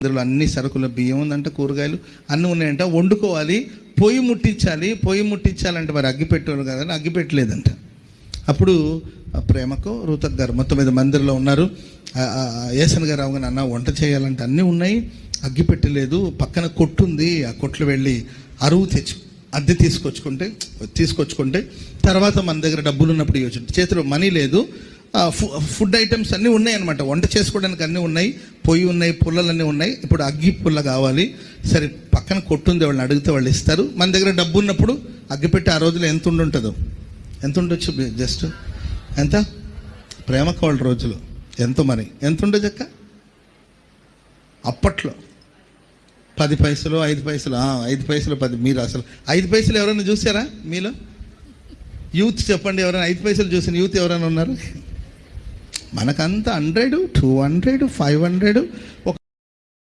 అందులో అన్ని సరుకుల బియ్యం ఉందంట, కూరగాయలు అన్నీ ఉన్నాయంట. వండుకోవాలి, పొయ్యి ముట్టించాలంటే మరి అగ్గిపెట్టేవాళ్ళు కదండి, అగ్గిపెట్టలేదంట. అప్పుడు ప్రేమకు రూతక్ గారు మొత్తం మీద మందిరంలో ఉన్నారు. ఏసన్ గారు అవగానే అన్న వంట చేయాలంటే అన్నీ ఉన్నాయి, అగ్గి పెట్టలేదు, పక్కన కొట్టు ఉంది, ఆ కొట్లు వెళ్ళి అరువు అద్దె తీసుకొచ్చుకుంటే తర్వాత మన దగ్గర డబ్బులు ఉన్నప్పుడు ఇవ్వచ్చు. చేతిలో మనీ లేదు, ఫుడ్ ఐటమ్స్ అన్నీ ఉన్నాయి అనమాట. వంట చేసుకోవడానికి అన్నీ ఉన్నాయి, పొయ్యి ఉన్నాయి, పుల్లలన్నీ ఉన్నాయి. ఇప్పుడు అగ్గి పుల్ల కావాలి, సరే పక్కన కొట్టుంది, వాళ్ళని అడిగితే వాళ్ళు ఇస్తారు. మన దగ్గర డబ్బు ఉన్నప్పుడు అగ్గిపెట్టి ఆ రోజులో ఎంత ఉండొచ్చు? జస్ట్ ఎంత? ప్రేమకు వాళ్ళ రోజులు ఎంతో మరి ఎంత ఉండొచ్చు అక్క? అప్పట్లో 10 పైసలు 5 పైసలు 5 పైసలు 10. మీరు అసలు 5 పైసలు ఎవరైనా చూసారా మీలో? యూత్ చెప్పండి, ఎవరైనా 5 పైసలు చూసిన యూత్ ఎవరైనా ఉన్నారు? మనకంతా 100, 200, 500